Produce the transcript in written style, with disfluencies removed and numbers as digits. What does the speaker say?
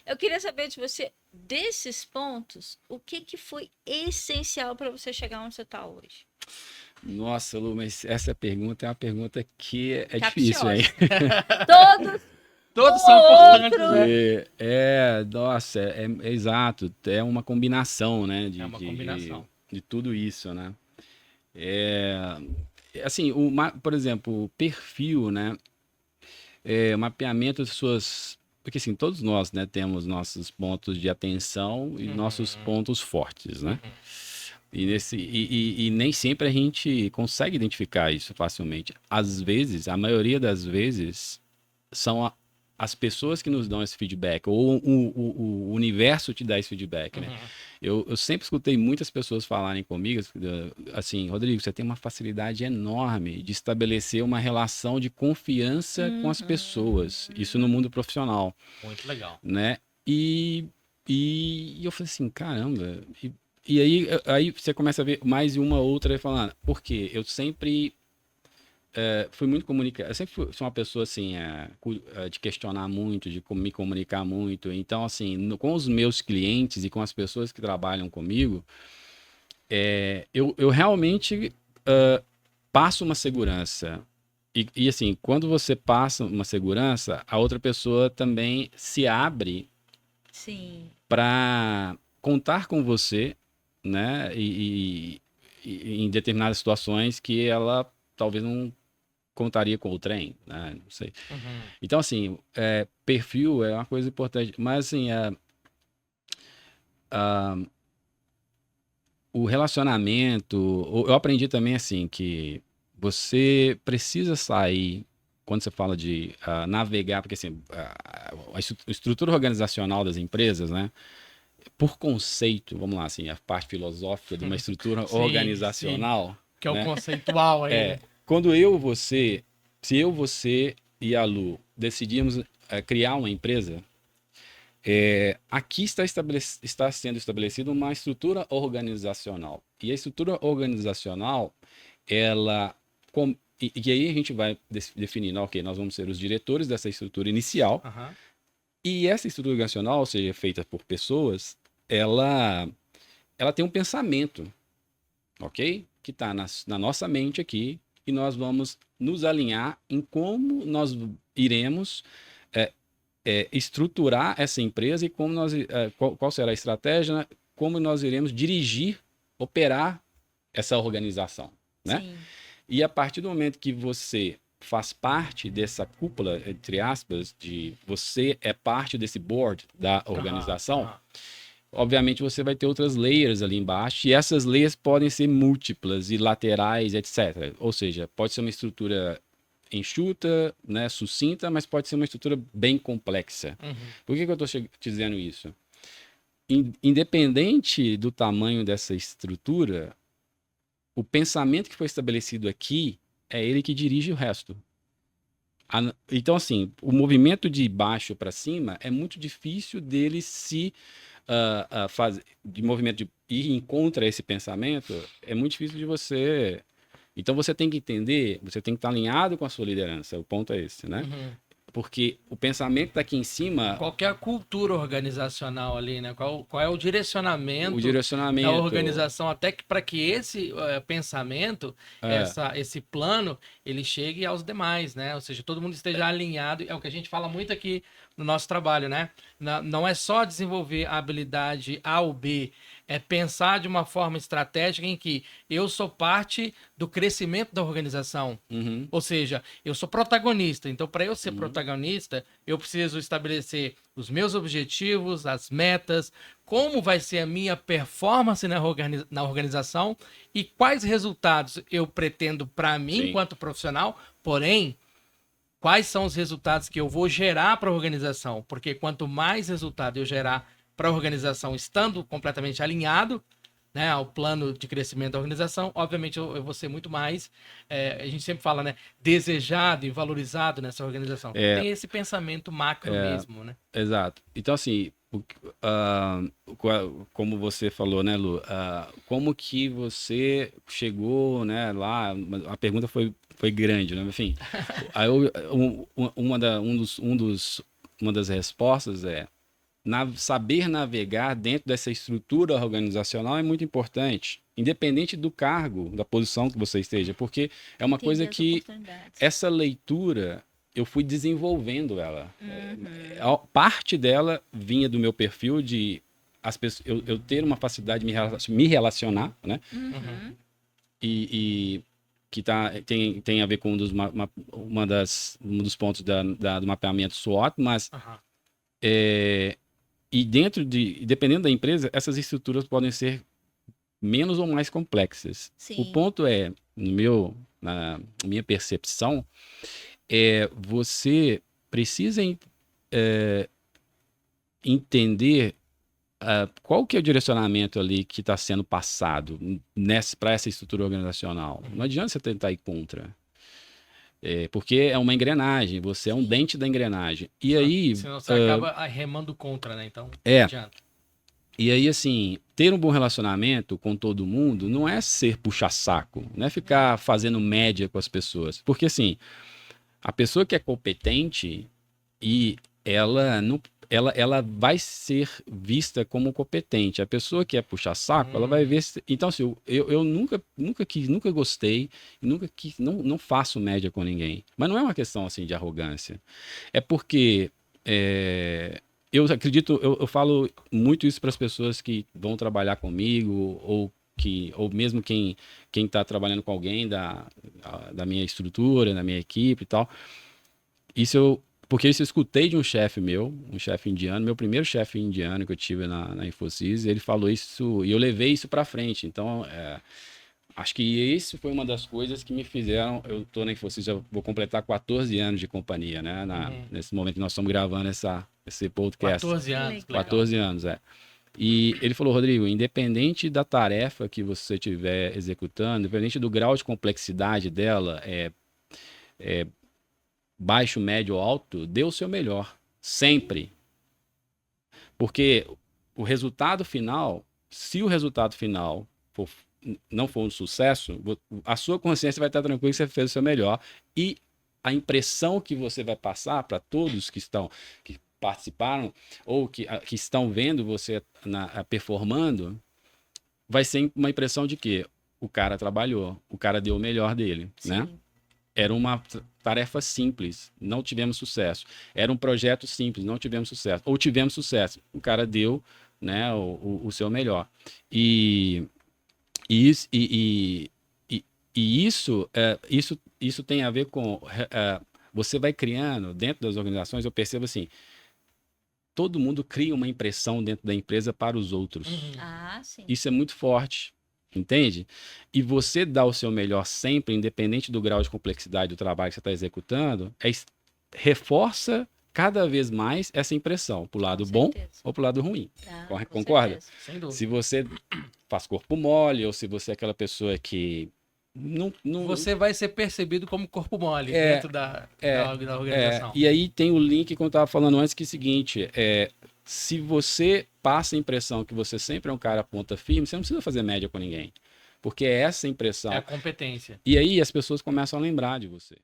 Eu queria saber de você, desses pontos, o que que foi essencial para você chegar onde você está hoje? Nossa, Lu, mas essa pergunta é uma pergunta que é difícil, hein? Capciosa. Todos Todos são ou importantes, né? outro. Nossa, é exato, é uma combinação, né, É uma combinação. de tudo isso, né? É, assim, por exemplo, o perfil, né, o mapeamento das suas... Porque, assim, todos nós, né, temos nossos pontos de atenção e nossos Uhum, pontos fortes, né? uhum. E nem sempre a gente consegue identificar isso facilmente. Às vezes, a maioria das vezes, são as pessoas que nos dão esse feedback, ou o universo te dá esse feedback, né? Uhum. Eu sempre escutei muitas pessoas falarem comigo, assim, Rodrigo, você tem uma facilidade enorme de estabelecer uma relação de confiança com as pessoas, isso no Uhum. mundo profissional, Muito legal. né? E, e eu falei assim, caramba. E aí você começa a ver mais uma outra falando, por quê? Eu sempre fui muito comunicado. Eu sempre sou uma pessoa assim, de questionar muito, de me comunicar muito. Então, assim, com os meus clientes e com as pessoas que trabalham comigo, eu realmente passo uma segurança. Assim, quando você passa uma segurança, a outra pessoa também se abre Sim. para contar com você, né? E em determinadas situações que ela talvez não contaria com o trem, né? Não sei. Uhum. Então, assim, perfil é uma coisa importante, mas assim, o relacionamento, eu aprendi também assim que você precisa sair quando você fala de navegar, porque assim, a estrutura organizacional das empresas, né? Por conceito, vamos lá, assim, a parte filosófica de uma estrutura Sim, sim. organizacional, Que é o né? conceitual aí, né? Quando se eu, você e a Lu decidimos criar uma empresa, aqui está sendo estabelecida uma estrutura organizacional. E a estrutura organizacional, ela. E aí a gente vai definindo, ok, nós vamos ser os diretores dessa estrutura inicial. Aham. E essa estrutura organizacional, ou seja, feita por pessoas, ela, ela tem um pensamento, ok? Que está na nossa mente aqui, e nós vamos nos alinhar em como nós iremos é, estruturar essa empresa e como qual será a estratégia, né? Como nós iremos dirigir, operar essa organização, né? Sim. E a partir do momento que você faz parte dessa cúpula, entre aspas, de você é parte desse board da Aham. organização, Aham. obviamente você vai ter outras layers ali embaixo, e essas layers podem ser múltiplas e laterais, etc. Ou seja, pode ser uma estrutura enxuta, né, sucinta, mas pode ser uma estrutura bem complexa. Uhum. Por que eu estou te dizendo isso? Independente do tamanho dessa estrutura, o pensamento que foi estabelecido aqui é ele que dirige o resto. Então, assim, o movimento de baixo para cima é muito difícil dele se fazer, de movimento de ir em contra esse pensamento, é muito difícil de você. Então, você tem que entender, você tem que estar alinhado com a sua liderança. O ponto é esse, né? Uhum. Porque o pensamento está aqui em cima, Qual que é a cultura organizacional ali, né? Qual é o o direcionamento da direcionamento. organização até que para que esse pensamento, É, esse plano, ele chegue aos demais, né? Ou seja, todo mundo esteja alinhado. É o que a gente fala muito aqui no nosso trabalho, né? Não é só desenvolver a habilidade A ou B, é pensar de uma forma estratégica em que eu sou parte do crescimento da organização. uhum, Ou seja, eu sou protagonista. Então, para eu ser uhum, protagonista, eu preciso estabelecer os meus objetivos, as metas, como vai ser a minha performance na organização e quais resultados eu pretendo para mim sim, enquanto profissional. Porém, quais são os resultados que eu vou gerar para a organização? Porque quanto mais resultado eu gerar para a organização estando completamente alinhado, né, ao plano de crescimento da organização, obviamente eu vou ser muito mais, a gente sempre fala, né, desejado e valorizado nessa organização. Então é, tem esse pensamento macro mesmo, né? exato. Então, assim, como você falou, né, Lu? Como que você chegou, né, lá? A pergunta foi grande, né? Enfim, aí uma das respostas é: saber navegar dentro dessa estrutura organizacional é muito importante, independente do cargo, da posição que você esteja, porque é uma coisa Entender as que oportunidades. essa leitura eu fui desenvolvendo ela. Parte dela vinha do meu perfil de eu ter uma facilidade de me relacionar, né? Uhum. E que tem a ver com um dos pontos do mapeamento SWOT, mas Aham. e dependendo da empresa, essas estruturas podem ser menos ou mais complexas. Sim. O ponto é, na minha percepção, você precisa entender qual que é o direcionamento ali que está sendo passado para essa estrutura organizacional. Não adianta você tentar ir contra. Porque é uma engrenagem, você é um dente da engrenagem. E aí. Senão você acaba remando contra, né? Então, É. não adianta. E aí, assim, ter um bom relacionamento com todo mundo não é ser puxa-saco, não é ficar fazendo média com as pessoas. Porque, assim, a pessoa que é competente e ela vai ser vista como competente. A pessoa que é puxa-saco, ela vai ver. Então, assim, eu nunca gostei, não faço média com ninguém. Mas não é uma questão, assim, de arrogância. É porque. Eu acredito, eu falo muito isso para as pessoas que vão trabalhar comigo, ou mesmo quem está trabalhando com alguém da minha estrutura, da minha equipe e tal. Porque isso eu escutei de um chefe meu, um chefe indiano, meu primeiro chefe indiano que eu tive na Infosys, ele falou isso e eu levei isso para frente. Então, acho que isso foi uma das coisas que me fizeram. Eu estou na Infosys, já vou completar 14 anos de companhia, né? Nesse momento que nós estamos gravando esse podcast. 14 anos. Legal. 14 anos, E ele falou, Rodrigo, independente da tarefa que você estiver executando, independente do grau de complexidade dela, baixo, médio ou alto, dê o seu melhor. Sempre. Porque o resultado final, se o resultado final não for um sucesso, a sua consciência vai estar tranquila que você fez o seu melhor. E a impressão que você vai passar para todos que participaram ou que estão vendo você performando, vai ser uma impressão de que o cara trabalhou, o cara deu o melhor dele, né? Era uma tarefa simples, não tivemos sucesso. Era um projeto simples, não tivemos sucesso. Ou tivemos sucesso, o cara deu, né, o seu melhor. E isso tem a ver com você vai criando dentro das organizações. Eu percebo assim, todo mundo cria uma impressão dentro da empresa para os outros. Sim. Isso é muito forte, entende? E você dá o seu melhor sempre, independente do grau de complexidade do trabalho que você está executando, reforça cada vez mais essa impressão, para o lado bom ou para o lado ruim. Concorda? Sem dúvida. Se você faz corpo mole ou se você é aquela pessoa que não... Você vai ser percebido como corpo mole dentro da organização. E aí tem o link, como eu estava falando antes, que é o seguinte, se você passa a impressão que você sempre é um cara ponta firme, você não precisa fazer média com ninguém. Porque é essa impressão. É a competência. E aí as pessoas começam a lembrar de você.